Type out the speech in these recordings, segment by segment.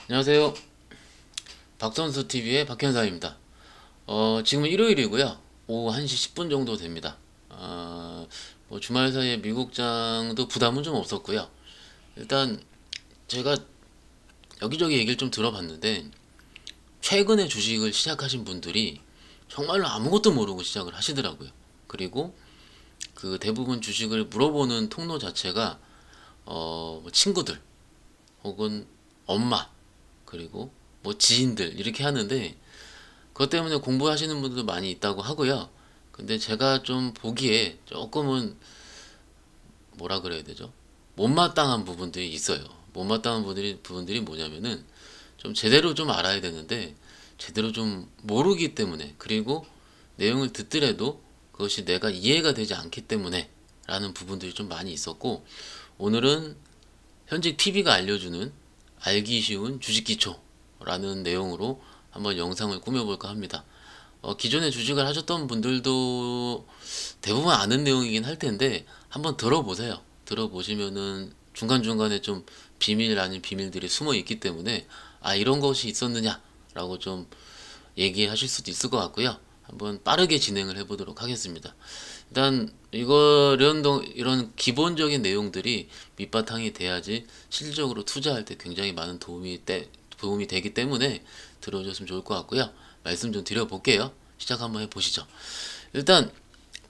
안녕하세요. 박선수TV의 박현사입니다. 지금은 일요일이고요. 오후 1시 10분 정도 됩니다. 뭐 주말 사이에 미국장도 부담은 좀 없었고요. 일단 제가 여기저기 얘기를 좀 들어봤는데 최근에 주식을 시작하신 분들이 정말로 아무것도 모르고 시작을 하시더라고요. 그리고 그 대부분 주식을 물어보는 통로 자체가 뭐 친구들 혹은 엄마 그리고 뭐 지인들 이렇게 하는데 그것 때문에 공부하시는 분들도 많이 있다고 하고요. 근데 제가 좀 보기에 조금은 뭐라 그래야 되죠? 못마땅한 부분들이 있어요. 못마땅한 부분들이 뭐냐면은 좀 제대로 좀 알아야 되는데 제대로 좀 모르기 때문에 그리고 내용을 듣더라도 그것이 내가 이해가 되지 않기 때문에 라는 부분들이 좀 많이 있었고 오늘은 현직 TV가 알려주는 알기 쉬운 주식 기초라는 내용으로 한번 영상을 꾸며볼까 합니다. 기존에 주식을 하셨던 분들도 대부분 아는 내용이긴 할 텐데 한번 들어보세요. 들어보시면은 중간중간에 좀 비밀 아닌 비밀들이 숨어 있기 때문에 아 이런 것이 있었느냐라고 좀 얘기하실 수도 있을 것 같고요. 한번 빠르게 진행을 해보도록 하겠습니다. 일단 이런 기본적인 내용들이 밑바탕이 돼야지 실질적으로 투자할 때 굉장히 많은 도움이 되기 때문에 들어줬으면 좋을 것 같고요. 말씀 좀 드려볼게요. 시작 한번 해보시죠. 일단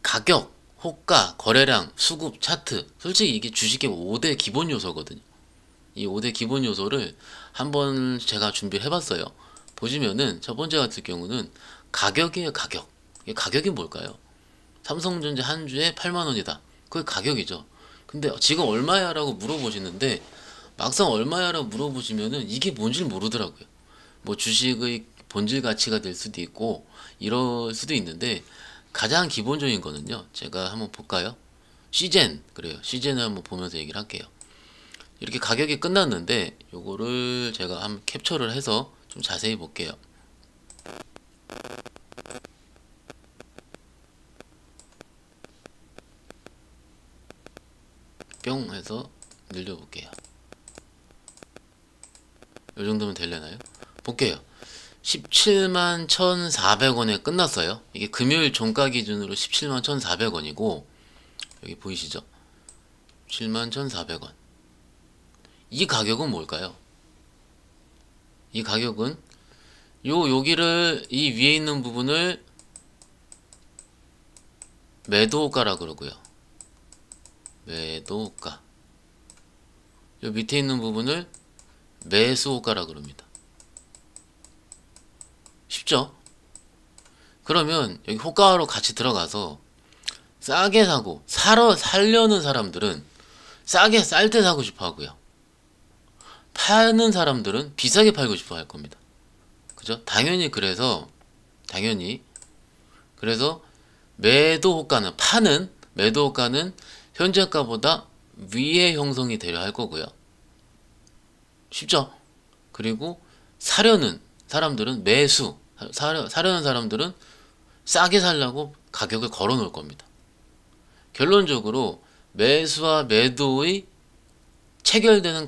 가격, 호가, 거래량, 수급, 차트 솔직히 이게 주식의 5대 기본 요소거든요. 이 5대 기본 요소를 한번 제가 준비를 해봤어요. 보시면은 첫 번째 같은 경우는 가격이에요. 가격. 이 가격이 뭘까요? 삼성전자 한 주에 8만 원이다. 그게 가격이죠. 근데 지금 얼마야? 라고 물어보시는데 막상 얼마야? 라고 물어보시면은 이게 뭔지 모르더라고요. 뭐 주식의 본질 가치가 될 수도 있고 이럴 수도 있는데 가장 기본적인 거는요. 제가 한번 볼까요? 시젠 그래요. 시젠을 한번 보면서 얘기를 할게요. 이렇게 가격이 끝났는데 요거를 제가 한번 캡처를 해서 좀 자세히 볼게요. 뿅 해서 늘려볼게요. 요 정도면 되려나요? 볼게요. 17만 1,400원에 끝났어요. 이게 금요일 종가 기준으로 17만 1,400원이고 여기 보이시죠? 17만 1,400원. 이 가격은 뭘까요? 이 가격은 여기를 이 위에 있는 부분을 매도가라 그러고요. 매도가. 요 밑에 있는 부분을 매수가라 그럽니다. 쉽죠? 그러면 여기 호가로 같이 들어가서 싸게 사고 살려는 사람들은 싸게 쌀 때 사고 싶어 하고요. 파는 사람들은 비싸게 팔고 싶어 할 겁니다. 그죠? 당연히 그래서 매도 호가는 현재가보다 위에 형성이 되려 할 거고요. 쉽죠? 그리고 사려는 사람들은 사려는 사람들은 싸게 살려고 가격을 걸어 놓을 겁니다. 결론적으로 매수와 매도의 체결되는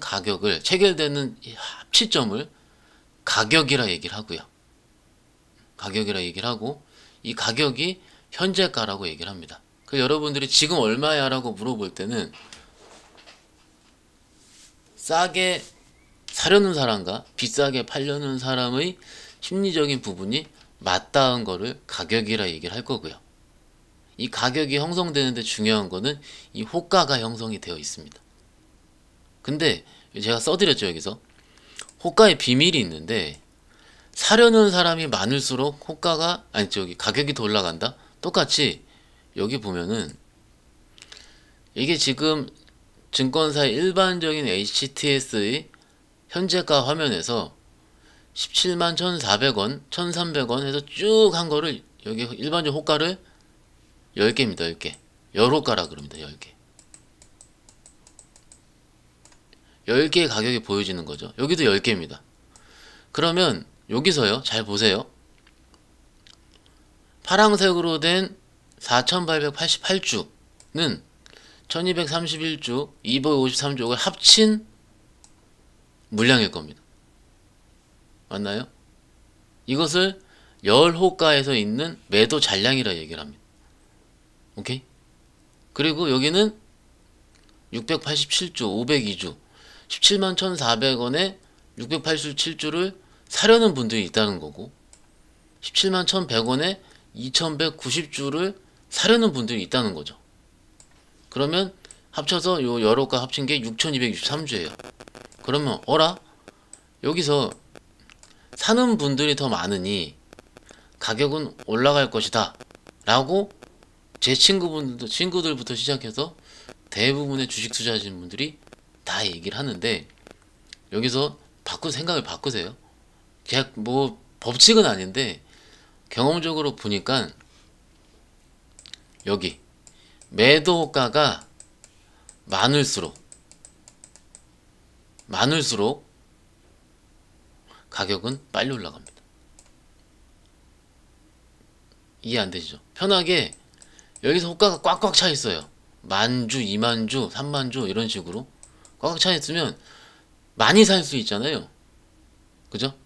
합치점을 가격이라 얘기를 하고요. 가격이라 얘기를 하고 이 가격이 현재가라고 얘기를 합니다. 그 여러분들이 지금 얼마야? 라고 물어볼 때는 싸게 사려는 사람과 비싸게 팔려는 사람의 심리적인 부분이 맞닿은 거를 가격이라 얘기를 할 거고요. 이 가격이 형성되는데 중요한 거는 이 호가가 형성이 되어 있습니다. 근데 제가 써드렸죠 여기서 호가의 비밀이 있는데 사려는 사람이 많을수록 가격이 더 올라간다. 똑같이 여기 보면은 이게 지금 증권사의 일반적인 HTS의 현재가 화면에서 17만 1,400원, 1,300원 해서 쭉 한 거를 여기 일반적 호가를 10개입니다. 10개. 열호가라 그럽니다. 10개. 10개의 가격이 보여지는 거죠. 여기도 10개입니다. 그러면 여기서요. 잘 보세요. 파란색으로 된 4,888주는 1231주, 253주를 합친 물량일 겁니다. 맞나요? 이것을 열호가에서 있는 매도 잔량이라 얘기를 합니다. 오케이? 그리고 여기는 687주, 502주, 17만 1,400원에 687주를 사려는 분들이 있다는 거고, 17만 1,100원에 2,190주를 사려는 분들이 있다는 거죠. 그러면 합쳐서 요 여러가 합친 게 6,263주예요. 그러면 어라? 여기서 사는 분들이 더 많으니 가격은 올라갈 것이다 라고 제 친구들부터 시작해서 대부분의 주식 투자하시는 분들이 다 얘기를 하는데, 여기서 생각을 바꾸세요. 그냥 뭐 법칙은 아닌데 경험적으로 보니까 여기 매도 호가가 많을수록 가격은 빨리 올라갑니다. 이해 안 되시죠? 편하게 여기서 호가가 꽉꽉 차 있어요. 10,000주, 20,000주, 30,000주 이런 식으로 꽉꽉 차 있으면 많이 살 수 있잖아요. 그죠?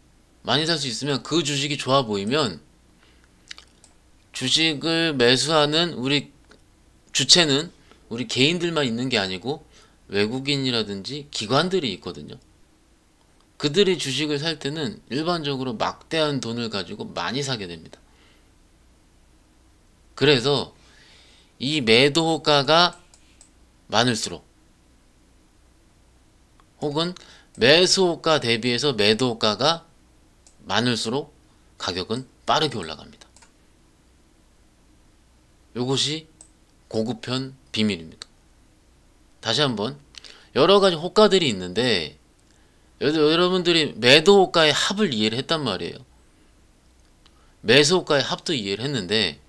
많이 살 수 있으면 그 주식이 좋아 보이면 주식을 매수하는 우리 주체는 우리 개인들만 있는 게 아니고 외국인이라든지 기관들이 있거든요. 그들이 주식을 살 때는 일반적으로 막대한 돈을 가지고 많이 사게 됩니다. 그래서 이 매도 호가가 많을수록, 혹은 매수 호가 대비해서 매도 호가가 많을수록 가격은 빠르게 올라갑니다. 요것이 고급편 비밀입니다. 다시 한번, 여러가지 호가들이 있는데 여러분들이 매도 호가의 합을 이해를 했단 말이에요. 매수 호가의 합도 이해를 했는데,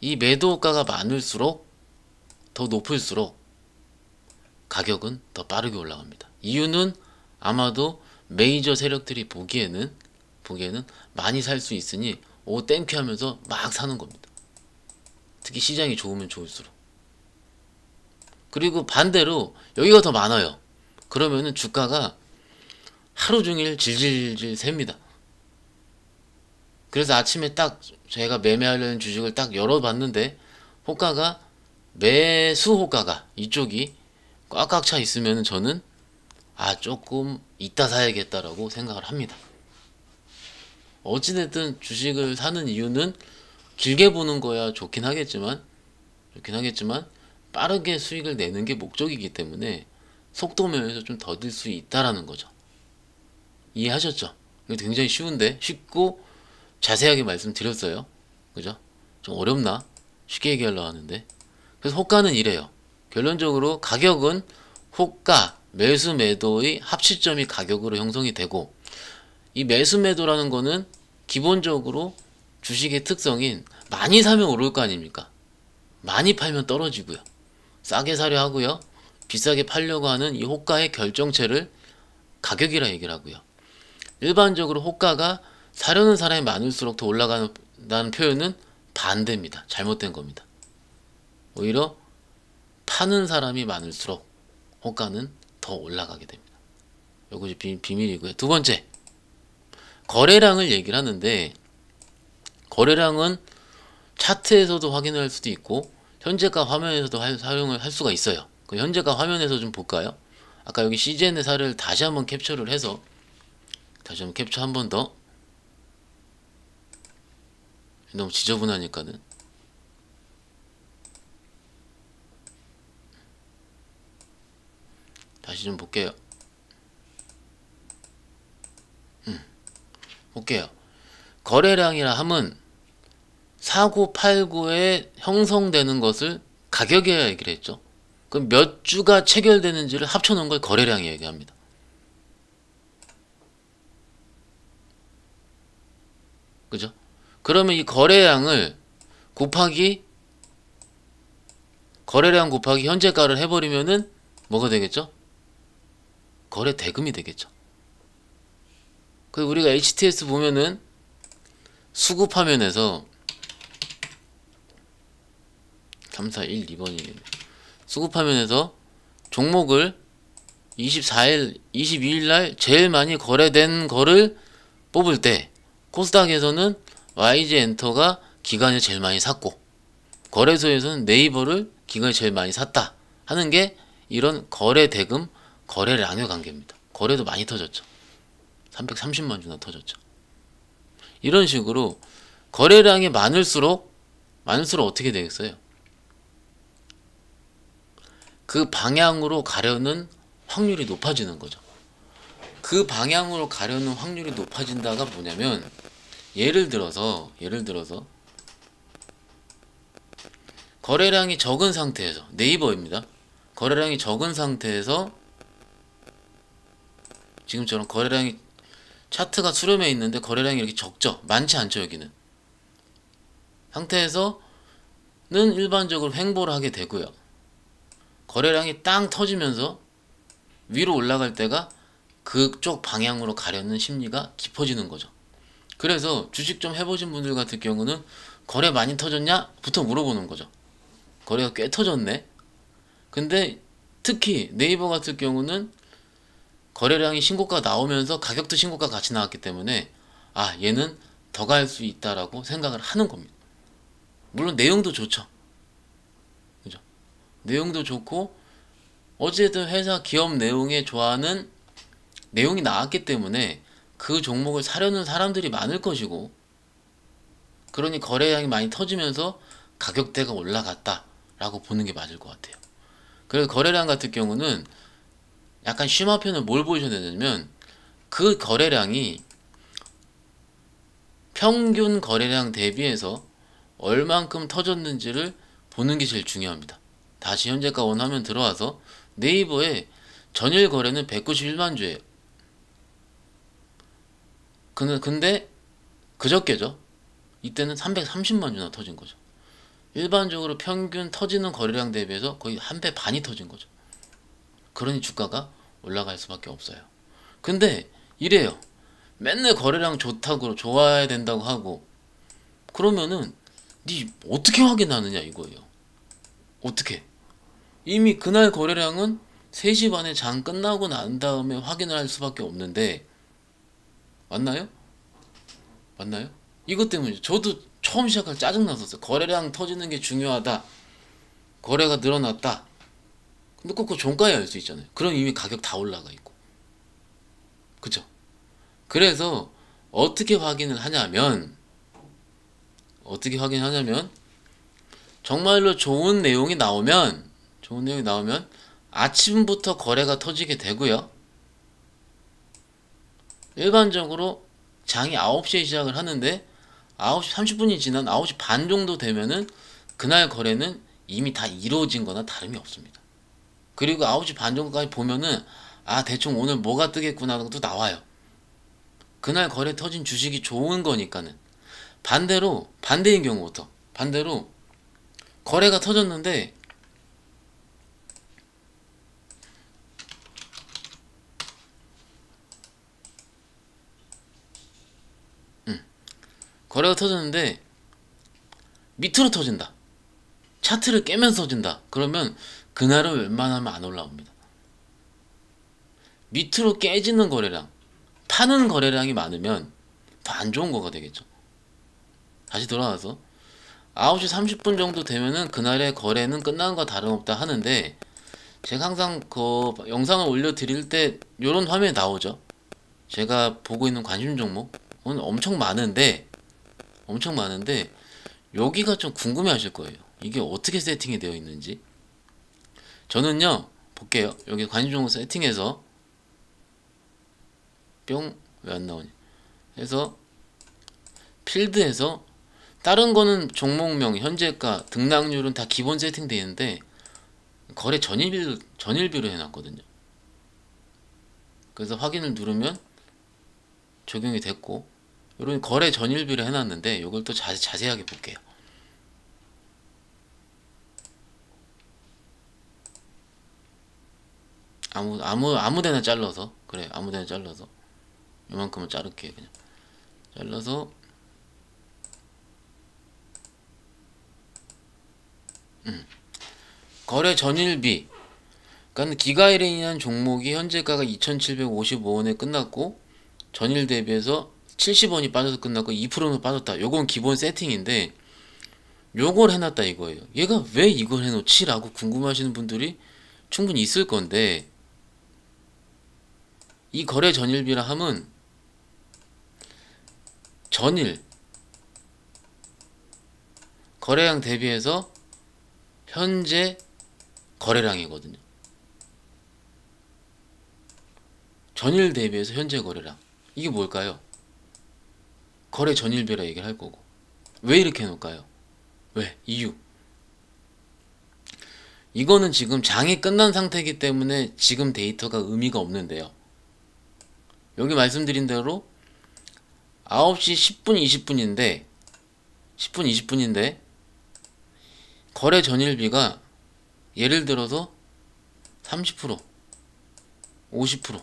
이 매도 호가가 많을수록, 더 높을수록 가격은 더 빠르게 올라갑니다. 이유는 아마도 메이저 세력들이 보기에는 많이 살 수 있으니 오 땡큐 하면서 막 사는 겁니다. 특히 시장이 좋으면 좋을수록. 그리고 반대로 여기가 더 많아요. 그러면은 주가가 하루 종일 질질질 셉니다. 그래서 아침에 딱 제가 매매하려는 주식을 딱 열어봤는데 호가가, 매수 호가가 이쪽이 꽉꽉 차 있으면 저는 조금 이따 사야겠다라고 생각을 합니다. 어찌됐든 주식을 사는 이유는 길게 보는 거야 좋긴 하겠지만 빠르게 수익을 내는 게 목적이기 때문에 속도 면에서 좀 더딜 수 있다라는 거죠. 이해하셨죠? 이거 굉장히 쉬운데, 쉽고 자세하게 말씀드렸어요. 그죠? 좀 어렵나? 쉽게 얘기하려고 하는데. 그래서 호가는 이래요. 결론적으로 가격은 호가, 매수 매도의 합치점이 가격으로 형성이 되고, 이 매수 매도라는 거는 기본적으로 주식의 특성인 많이 사면 오를 거 아닙니까? 많이 팔면 떨어지고요. 싸게 사려 하고요. 비싸게 팔려고 하는 이 호가의 결정체를 가격이라 얘기를 하고요. 일반적으로 호가가 사려는 사람이 많을수록 더 올라간다는 표현은 반대입니다. 잘못된 겁니다. 오히려 파는 사람이 많을수록 호가는 더 올라가게 됩니다. 이것이 비밀이고요. 두 번째, 거래량을 얘기를 하는데, 거래량은 차트에서도 확인할 수도 있고 현재가 화면에서도 사용을 할 수가 있어요. 그 현재가 화면에서 좀 볼까요? 아까 여기 CGN의 사례를 다시 한번 캡처를 해서, 다시 한번 캡처 한 번 더. 너무 지저분하니까는. 다시 좀 볼게요. 볼게요. 거래량이라 함은 사고 팔고에 형성되는 것을 가격이라 얘기를 했죠. 그럼 몇 주가 체결되는지를 합쳐놓은 걸 거래량이 얘기합니다. 그죠? 그러면 이 거래량을 곱하기, 거래량 곱하기 현재가를 해버리면은 뭐가 되겠죠? 거래 대금이 되겠죠. 그 우리가 HTS 보면은 수급 화면에서 3, 4, 1, 2번이네. 수급 화면에서 종목을 24일, 22일 날 제일 많이 거래된 거를 뽑을 때 코스닥에서는 YG 엔터가 기간에 제일 많이 샀고 거래소에서는 네이버를 기간에 제일 많이 샀다 하는 게 이런 거래 대금 거래량의 관계입니다. 거래도 많이 터졌죠. 330만 주나 터졌죠. 이런 식으로 거래량이 많을수록 어떻게 되겠어요? 그 방향으로 가려는 확률이 높아지는 거죠. 그 방향으로 가려는 확률이 높아진다가 뭐냐면 예를 들어서 거래량이 적은 상태에서 네이버입니다. 거래량이 적은 상태에서 지금처럼 거래량이 차트가 수렴해 있는데 거래량이 이렇게 적죠. 많지 않죠. 여기는 상태에서는 일반적으로 횡보를 하게 되고요. 거래량이 땅 터지면서 위로 올라갈 때가 그쪽 방향으로 가려는 심리가 깊어지는 거죠. 그래서 주식 좀 해보신 분들 같은 경우는 거래 많이 터졌냐? 부터 물어보는 거죠. 거래가 꽤 터졌네. 근데 특히 네이버 같은 경우는 거래량이 신고가 나오면서 가격도 신고가 같이 나왔기 때문에 아, 얘는 더 갈 수 있다라고 생각을 하는 겁니다. 물론 내용도 좋죠. 그죠? 내용도 좋고 어쨌든 회사 기업 내용에 좋아하는 내용이 나왔기 때문에 그 종목을 사려는 사람들이 많을 것이고, 그러니 거래량이 많이 터지면서 가격대가 올라갔다라고 보는 게 맞을 것 같아요. 그래서 거래량 같은 경우는 약간 쉼표는 뭘 보셔야 되냐면 그 거래량이 평균 거래량 대비해서 얼만큼 터졌는지를 보는 게 제일 중요합니다. 다시 현재가 원하면 들어와서 네이버의 전일 거래는 191만 주예요. 근데 그저께죠. 이때는 330만 주나 터진 거죠. 일반적으로 평균 터지는 거래량 대비해서 거의 한 배 반이 터진 거죠. 그러니 주가가 올라갈 수밖에 없어요. 근데 이래요. 맨날 거래량 좋다고 좋아야 된다고 하고 그러면은 니 어떻게 확인하느냐 이거예요. 어떻게? 이미 그날 거래량은 3시 반에 장 끝나고 난 다음에 확인을 할 수밖에 없는데 맞나요? 맞나요? 이것 때문에 저도 처음 시작할 때 짜증났었어요. 거래량 터지는 게 중요하다. 거래가 늘어났다. 근데 꼭 그 종가에 알 수 있잖아요. 그럼 이미 가격 다 올라가 있고. 그쵸? 그래서 어떻게 확인을 하냐면 정말로 좋은 내용이 나오면 아침부터 거래가 터지게 되고요. 일반적으로 장이 9시에 시작을 하는데 9시 30분이 지난 9시 반 정도 되면은 그날 거래는 이미 다 이루어진 거나 다름이 없습니다. 그리고 9시 반 정도까지 보면은 아, 대충 오늘 뭐가 뜨겠구나 하는 것도 나와요. 그날 거래 터진 주식이 좋은 거니까는. 반대인 경우부터 반대로 거래가 터졌는데 밑으로 터진다. 차트를 깨면서 터진다. 그러면 그날은 웬만하면 안 올라옵니다. 밑으로 깨지는 거래량, 파는 거래량이 많으면 더 안 좋은 거가 되겠죠. 다시 돌아와서 9시 30분 정도 되면은 그날의 거래는 끝난 거 다름없다 하는데 제가 항상 그 영상을 올려드릴 때 이런 화면이 나오죠. 제가 보고 있는 관심 종목 엄청 많은데 여기가 좀 궁금해 하실 거예요. 이게 어떻게 세팅이 되어 있는지. 저는요 볼게요. 여기 관심 종목 세팅해서 뿅, 왜 안 나오니 해서 필드에서 다른 거는 종목명, 현재가, 등락률은 다 기본 세팅되어 있는데 거래 전일비로 해놨거든요. 그래서 확인을 누르면 적용이 됐고, 이런 거래 전일비로 해놨는데 이걸 또 자세하게 볼게요. 아무데나 잘라서, 그래, 아무데나 잘라서 이만큼은 자를게요. 그냥 잘라서 거래 전일비, 그러니까 기가일에 인한 종목이 현재가가 2,755원에 끝났고 전일 대비해서 70원이 빠져서 끝났고 2%는 빠졌다. 요건 기본 세팅인데 요걸 해놨다 이거예요. 얘가 왜 이걸 해놓지? 라고 궁금하시는 분들이 충분히 있을 건데, 이 거래 전일비라 함은 전일 거래량 대비해서 현재 거래량이거든요. 전일 대비해서 현재 거래량. 이게 뭘까요? 거래 전일비라 얘기를 할 거고. 왜 이렇게 해놓을까요? 왜? 이유. 이거는 지금 장이 끝난 상태이기 때문에 지금 데이터가 의미가 없는데요. 여기 말씀드린 대로 9시 10분 20분인데 10분 20분인데 거래 전일비가 예를 들어서 30% 50%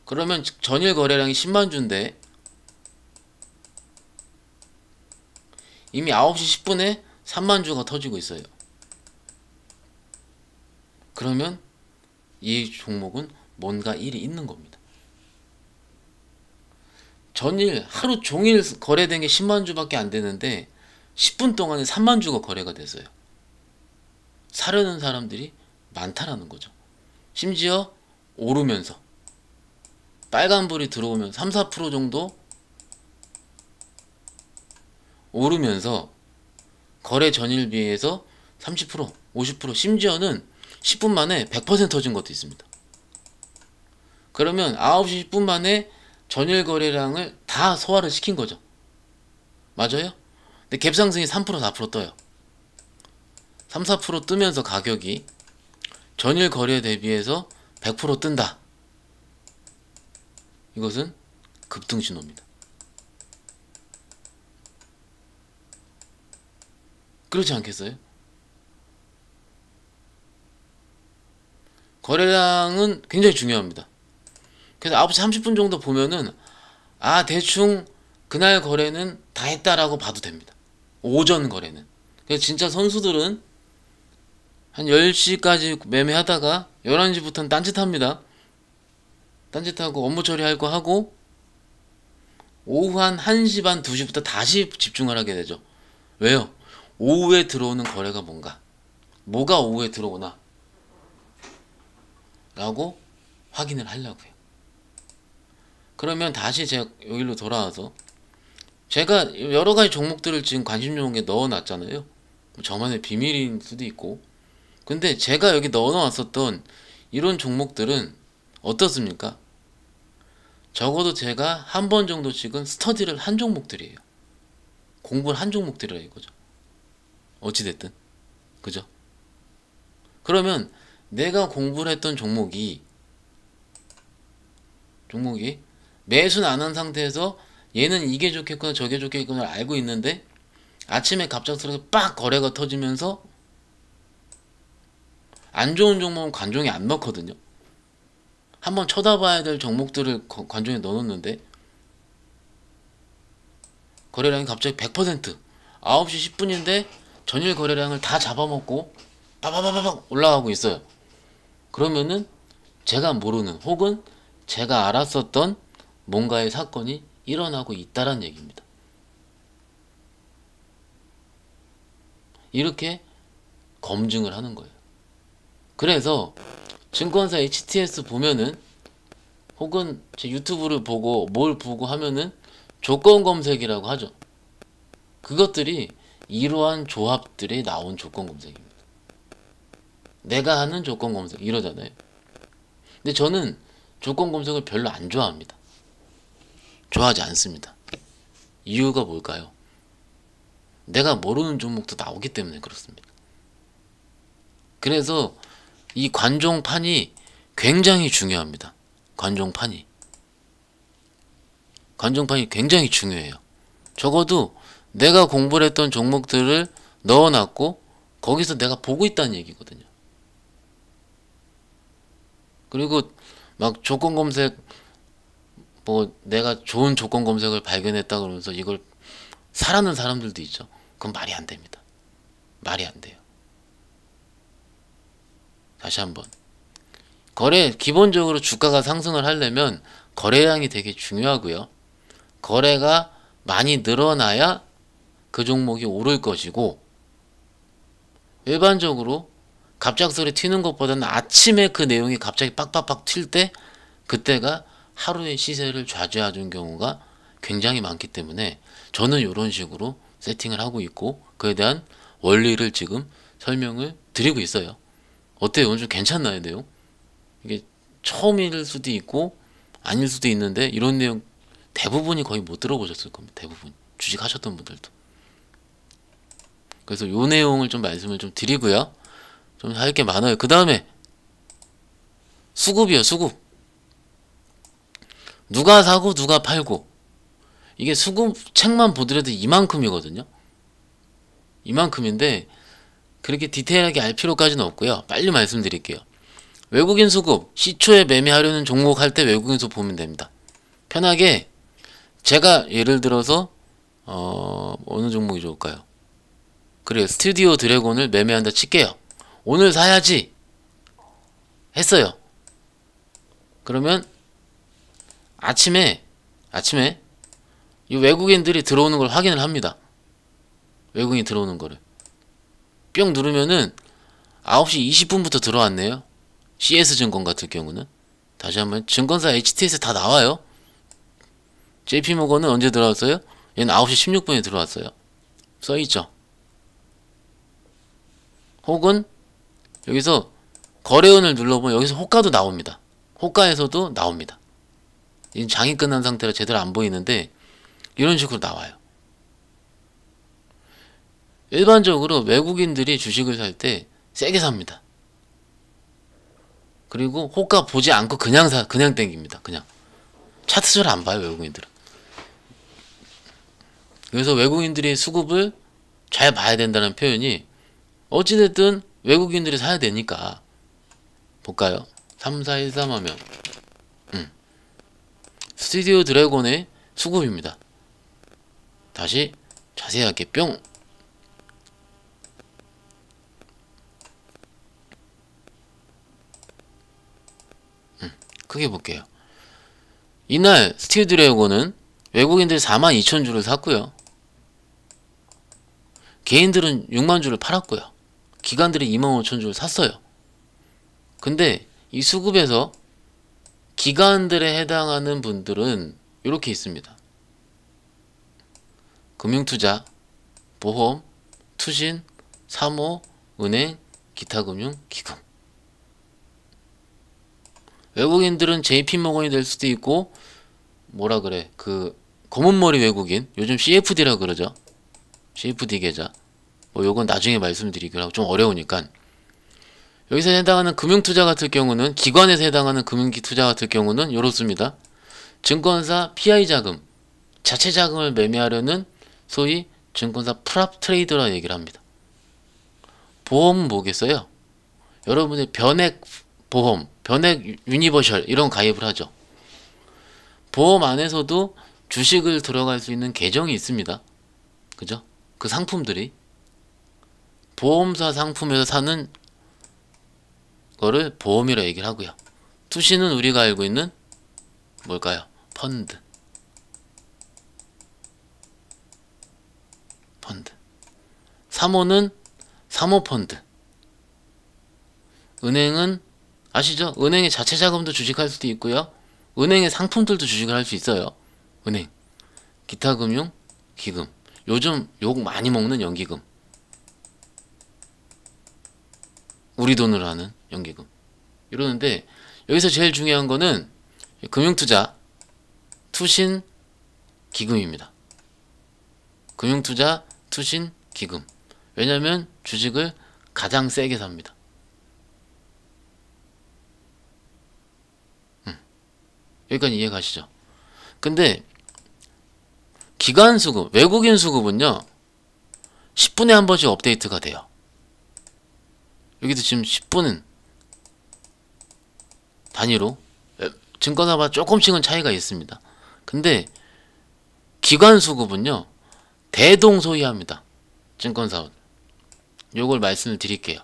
그러면 전일 거래량이 10만 주인데 이미 9시 10분에 3만 주가 터지고 있어요. 그러면 이 종목은 뭔가 일이 있는 겁니다. 전일 하루 종일 거래된 게 10만 주밖에 안 되는데 10분 동안에 3만 주가 거래가 됐어요. 사려는 사람들이 많다라는 거죠. 심지어 오르면서 빨간불이 들어오면 3, 4% 정도 오르면서 거래 전일 비해서 30%, 50% 심지어는 10분 만에 100% 터진 것도 있습니다. 그러면 9시 10분 만에 전일 거래량을 다 소화를 시킨 거죠. 맞아요? 근데 갭상승이 3%, 4% 떠요. 3, 4% 뜨면서 가격이 전일 거래 대비해서 100% 뜬다. 이것은 급등 신호입니다. 그렇지 않겠어요? 거래량은 굉장히 중요합니다. 그래서 9시 30분 정도 보면은 대충 그날 거래는 다 했다라고 봐도 됩니다. 오전 거래는. 그래서 진짜 선수들은 한 10시까지 매매하다가 11시부터는 딴짓합니다. 딴짓하고 업무 처리할 거 하고 오후 한 1시 반 2시부터 다시 집중을 하게 되죠. 왜요? 오후에 들어오는 거래가 뭐가 오후에 들어오나 라고 확인을 하려고요. 그러면 다시 제가 여기로 돌아와서 제가 여러가지 종목들을 지금 관심 종목에 넣어놨잖아요. 저만의 비밀일 수도 있고. 근데 제가 여기 넣어놨었던 이런 종목들은 어떻습니까? 적어도 제가 한 번 정도씩은 스터디를 한 종목들이에요. 공부를 한 종목들이라 이거죠. 어찌됐든 그죠? 그러면 내가 공부를 했던 종목이 매수는 안 한 상태에서 얘는 이게 좋겠구나 저게 좋겠구나 알고 있는데 아침에 갑작스럽게 빡 거래가 터지면서 안 좋은 종목은 관종에 안 넣거든요. 한번 쳐다봐야 될 종목들을 관종에 넣어놓는데 거래량이 갑자기 100% 9시 10분인데 전일 거래량을 다 잡아먹고 빠바바바박 올라가고 있어요. 그러면은 제가 모르는 혹은 제가 알았었던 뭔가의 사건이 일어나고 있다란 얘기입니다. 이렇게 검증을 하는 거예요. 그래서 증권사 HTS 보면은 혹은 제 유튜브를 보고 뭘 보고 하면은 조건 검색이라고 하죠. 그것들이 이러한 조합들이 나온 조건 검색입니다. 내가 하는 조건 검색 이러잖아요. 근데 저는 조건 검색을 별로 안 좋아합니다. 좋아하지 않습니다. 이유가 뭘까요? 내가 모르는 종목도 나오기 때문에 그렇습니다. 그래서 이 관종판이 굉장히 중요합니다. 관종판이 굉장히 중요해요. 적어도 내가 공부를 했던 종목들을 넣어놨고 거기서 내가 보고 있다는 얘기거든요. 그리고 막 조건 검색 내가 좋은 조건 검색을 발견했다 그러면서 이걸 사라는 사람들도 있죠. 그건 말이 안 됩니다. 말이 안 돼요. 다시 한번 기본적으로 주가가 상승을 하려면 거래량이 되게 중요하고요. 거래가 많이 늘어나야 그 종목이 오를 것이고, 일반적으로 갑작스레 튀는 것보다는 아침에 그 내용이 갑자기 빡빡빡 튈 때, 그때가 하루의 시세를 좌지우지하는 경우가 굉장히 많기 때문에 저는 이런 식으로 세팅을 하고 있고, 그에 대한 원리를 지금 설명을 드리고 있어요. 어때요? 오늘 좀 괜찮나요, 내용? 이게 처음일 수도 있고 아닐 수도 있는데, 이런 내용 대부분이 거의 못 들어보셨을 겁니다. 대부분 주식 하셨던 분들도. 그래서 요 내용을 좀 말씀을 좀 드리고요. 좀 할 게 많아요. 그 다음에 수급이요. 수급. 누가 사고 누가 팔고. 이게 수급 책만 보더라도 이만큼이거든요. 이만큼인데 그렇게 디테일하게 알 필요까지는 없고요. 빨리 말씀드릴게요. 외국인 수급, 시초에 매매하려는 종목 할 때 외국인 수급 보면 됩니다. 편하게 제가 예를 들어서 어느 종목이 좋을까요? 그래요. 스튜디오 드래곤을 매매한다 칠게요. 오늘 사야지 했어요. 그러면 아침에 이 외국인들이 들어오는 걸 확인을 합니다. 외국인이 들어오는 거를 뿅 누르면은 9시 20분부터 들어왔네요. CS증권 같은 경우는 다시 한번 증권사 HTS 다 나와요. JP모건은 언제 들어왔어요? 얘는 9시 16분에 들어왔어요. 써있죠. 혹은 여기서 거래원을 눌러보면 여기서 호가도 나옵니다. 호가에서도 나옵니다. 지금 장이 끝난 상태라 제대로 안 보이는데 이런 식으로 나와요. 일반적으로 외국인들이 주식을 살 때 세게 삽니다. 그리고 호가 보지 않고 그냥 땡깁니다. 그냥 차트 잘 안 봐요, 외국인들은. 그래서 외국인들이 수급을 잘 봐야 된다는 표현이, 어찌됐든 외국인들이 사야 되니까. 볼까요? 3413 하면 스튜디오 드래곤의 수급입니다. 다시 자세하게 뿅. 크게 볼게요. 이날 스튜디오 드래곤은 외국인들이 42,000주를 샀고요. 개인들은 60,000주를 팔았고요. 기관들이 25,000주를 샀어요. 근데 이 수급에서 기관들에 해당하는 분들은 이렇게 있습니다. 금융투자, 보험, 투신, 사모, 은행, 기타금융, 기금. 외국인들은 JP모건이 될 수도 있고, 뭐라 그래, 그 검은머리 외국인, 요즘 CFD라 그러죠. CFD 계좌. 뭐 요건 나중에 말씀드리기로 하고, 좀 어려우니까. 여기서 해당하는 금융투자 같은 경우는, 기관에서 해당하는 금융투자 같은 경우는 요렇습니다. 증권사 PI 자금, 자체 자금을 매매하려는 소위 증권사 프랍 트레이더라 얘기를 합니다. 보험은 뭐겠어요? 여러분의 변액 보험, 변액 유니버셜 이런 가입을 하죠. 보험 안에서도 주식을 들어갈 수 있는 계정이 있습니다. 그죠? 그 상품들이 보험사 상품에서 사는 거를 보험이라 얘기를 하고요. 투시는 우리가 알고 있는 뭘까요? 펀드. 사모는 사모펀드. 은행은 아시죠? 은행의 자체 자금도 주식할 수도 있고요. 은행의 상품들도 주식을 할 수 있어요. 은행, 기타금융, 기금. 요즘 욕 많이 먹는 연기금. 우리 돈으로 하는 연기금. 이러는데 여기서 제일 중요한 거는 금융투자, 투신, 기금입니다. 금융투자, 투신, 기금. 왜냐면 주식을 가장 세게 삽니다. 여기까지 이해 가시죠? 근데 기관 수급, 외국인 수급은요 10분에 한 번씩 업데이트가 돼요. 여기도 지금 10분 단위로 증권사마다 조금씩은 차이가 있습니다. 근데 기관 수급은요 대동소이합니다. 증권사원. 요걸 말씀을 드릴게요.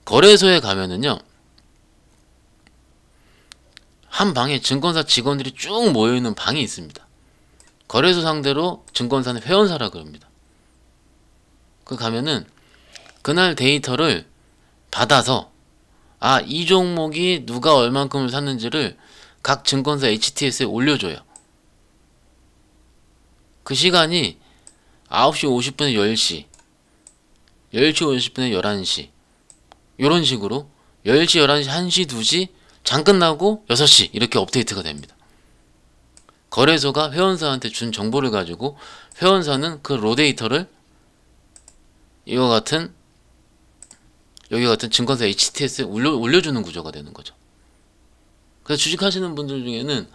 거래소에 가면은요 한 방에 증권사 직원들이 쭉 모여있는 방이 있습니다. 거래소 상대로 증권사는 회원사라 그럽니다. 그 가면은 그날 데이터를 받아서 이 종목이 누가 얼만큼을 샀는지를 각 증권사 HTS에 올려줘요. 그 시간이 9시 50분에 10시, 10시 50분에 11시, 요런 식으로 10시, 11시, 1시, 2시, 장 끝나고 6시 이렇게 업데이트가 됩니다. 거래소가 회원사한테 준 정보를 가지고 회원사는 그 로데이터를 여기 같은 증권사 HTS에 올려주는 구조가 되는 거죠. 그래서 주식하시는 분들 중에는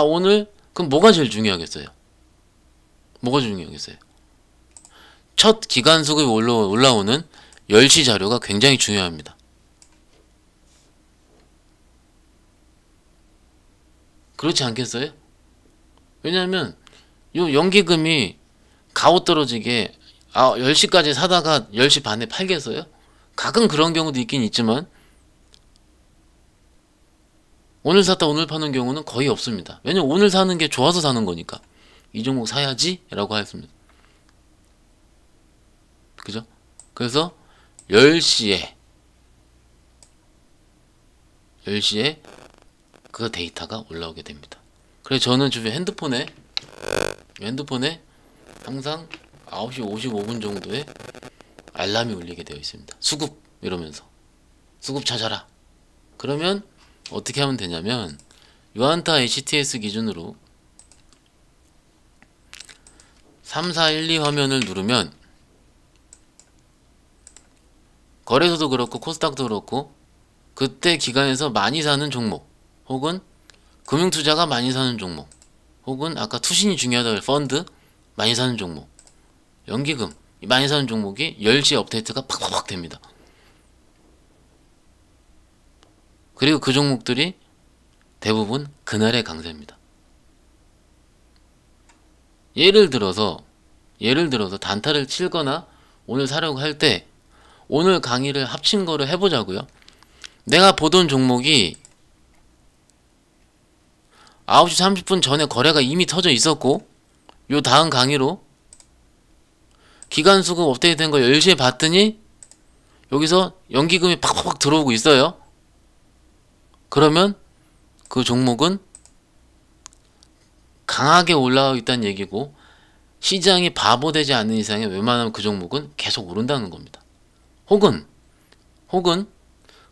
오늘 그럼 뭐가 제일 중요하겠어요? 뭐가 중요하겠어요? 첫 기간 수급이 올라오는 10시 자료가 굉장히 중요합니다. 그렇지 않겠어요? 왜냐하면 요 연기금이 가오떨어지게 10시까지 사다가 10시 반에 팔겠어요? 가끔 그런 경우도 있긴 있지만 오늘 샀다 오늘 파는 경우는 거의 없습니다. 왜냐면 오늘 사는 게 좋아서 사는 거니까 이 종목 사야지 라고 하였습니다. 그죠? 그래서 10시에 그 데이터가 올라오게 됩니다. 그래서 저는 주변 핸드폰에 항상 9시 55분 정도에 알람이 울리게 되어 있습니다. 수급 이러면서 수급 찾아라. 그러면 어떻게 하면 되냐면 유한타 HTS 기준으로 3412 화면을 누르면 거래소도 그렇고 코스닥도 그렇고 그때 기간에서 많이 사는 종목 혹은 금융투자가 많이 사는 종목 혹은 아까 투신이 중요하다고 펀드 많이 사는 종목 연기금 많이 사는 종목이 10시에 업데이트가 팍팍팍 됩니다. 그리고 그 종목들이 대부분 그날의 강세입니다. 예를 들어서 단타를 치거나 오늘 사려고 할 때 오늘 강의를 합친 거를 해보자고요. 내가 보던 종목이 9시 30분 전에 거래가 이미 터져 있었고 요 다음 강의로 기간 수급 업데이트 된 거 10시에 봤더니 여기서 연기금이 팍팍팍 들어오고 있어요. 그러면 그 종목은 강하게 올라오고 있다는 얘기고 시장이 바보되지 않는 이상에 웬만하면 그 종목은 계속 오른다는 겁니다. 혹은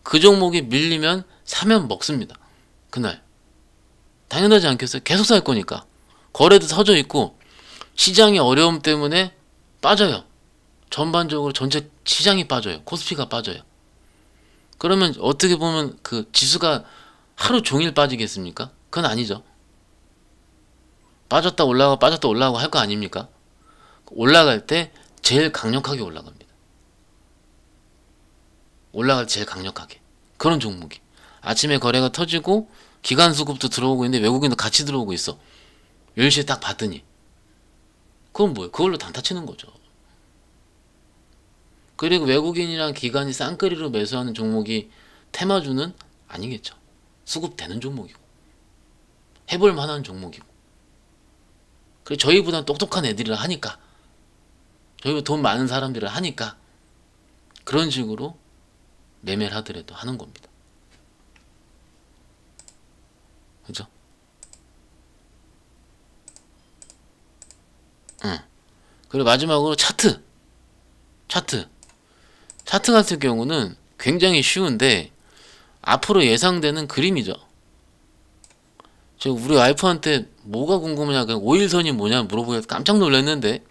그 종목이 밀리면 사면 먹습니다. 그날 당연하지 않겠어요? 계속 살 거니까 거래도 터져 있고 시장의 어려움 때문에 빠져요. 전반적으로 전체 시장이 빠져요. 코스피가 빠져요. 그러면 어떻게 보면 그 지수가 하루 종일 빠지겠습니까? 그건 아니죠. 빠졌다 올라가고 할 거 아닙니까? 올라갈 때 제일 강력하게 올라갑니다. 올라갈 때 제일 강력하게. 그런 종목이 아침에 거래가 터지고 기간 수급도 들어오고 있는데 외국인도 같이 들어오고 있어. 10시에 딱 봤더니 그건 뭐예요? 그걸로 단타 치는 거죠. 그리고 외국인이랑 기관이 쌍끌이로 매수하는 종목이 테마주는 아니겠죠. 수급되는 종목이고 해볼 만한 종목이고 그리고 저희보다 똑똑한 애들이라 하니까 저희보다 돈 많은 사람들을 하니까 그런 식으로 매매를 하더라도 하는 겁니다. 그죠? 그리고 마지막으로 차트 같은 경우는 굉장히 쉬운데 앞으로 예상되는 그림이죠. 제가 우리 와이프한테 뭐가 궁금하냐 그냥 5일선이 뭐냐 물어보니까 깜짝 놀랐는데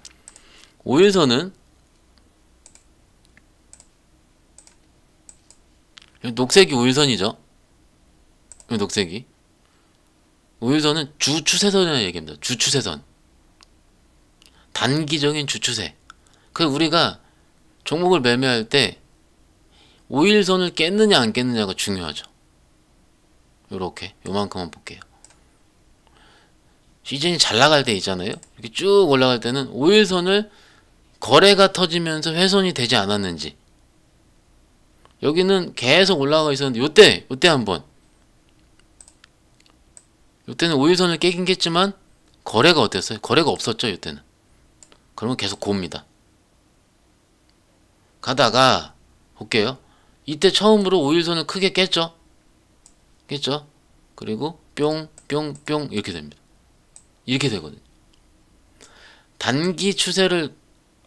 5일선은 녹색이 5일선이죠. 녹색이 5일선은 주추세선이라는 얘기입니다. 주추세선 단기적인 주추세. 그 우리가 종목을 매매할 때 5일선을 깼느냐 안 깼느냐가 중요하죠. 요렇게 요만큼만 볼게요. 시즌이 잘 나갈 때 있잖아요. 이렇게 쭉 올라갈 때는 5일선을 거래가 터지면서 훼손이 되지 않았는지 여기는 계속 올라가 있었는데 요때 한번 이때는 5일선을 깨긴 깼지만 거래가 어땠어요? 거래가 없었죠. 이때는. 그러면 계속 고입니다. 가다가 볼게요. 이때 처음으로 5일선을 크게 깼죠. 깼죠. 그리고 뿅 뿅 뿅 이렇게 됩니다. 이렇게 되거든요. 단기 추세를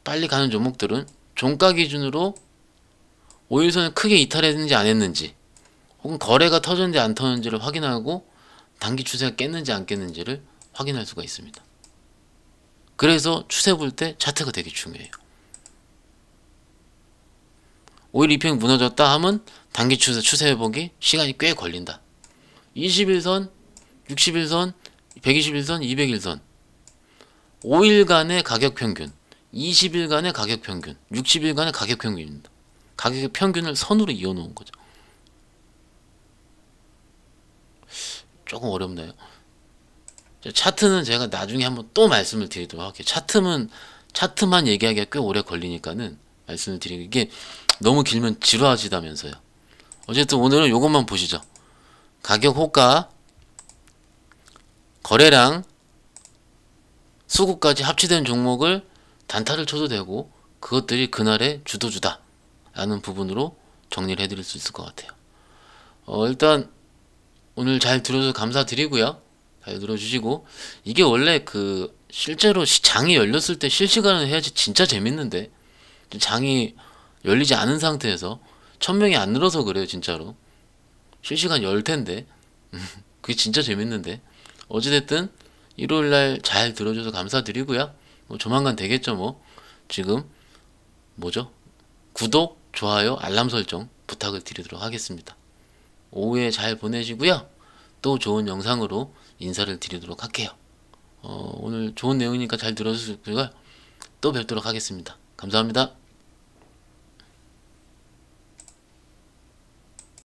빨리 가는 종목들은 종가 기준으로 5일선을 크게 이탈했는지 안 했는지, 혹은 거래가 터졌는지 안 터졌는지를 확인하고 단기 추세가 깼는지 안 깼는지를 확인할 수가 있습니다. 그래서 추세 볼 때 차트가 되게 중요해요. 5일 이평이 무너졌다 하면 단기 추세 회복이 시간이 꽤 걸린다. 21선, 61선, 121선, 200일선 5일간의 가격 평균, 20일간의 가격 평균, 60일간의 가격 평균입니다. 가격의 평균을 선으로 이어놓은 거죠. 조금 어렵나요? 차트는 제가 나중에 한번 또 말씀을 드리도록 할게요. 차트만 얘기하기가 꽤 오래 걸리니까는 말씀을 드리고, 이게 너무 길면 지루하시다면서요. 어쨌든 오늘은 요것만 보시죠. 가격 호가, 거래량, 수급까지 합치된 종목을 단타를 쳐도 되고, 그것들이 그날의 주도주다 라는 부분으로 정리를 해드릴 수 있을 것 같아요. 일단 오늘 잘 들어줘서 감사드리고요. 잘 들어주시고, 이게 원래 실제로 장이 열렸을 때 실시간을 해야지 진짜 재밌는데, 장이 열리지 않은 상태에서 1000명이 안 늘어서 그래요. 진짜로 실시간 열 텐데 그게 진짜 재밌는데. 어찌됐든 일요일날 잘 들어줘서 감사드리고요. 뭐 조만간 되겠죠. 뭐 지금 뭐죠? 구독, 좋아요, 알람 설정 부탁을 드리도록 하겠습니다. 오후에 잘 보내시고요. 또 좋은 영상으로 인사를 드리도록 할게요. 오늘 좋은 내용이니까 잘 들어주시고요. 또 뵙도록 하겠습니다. 감사합니다.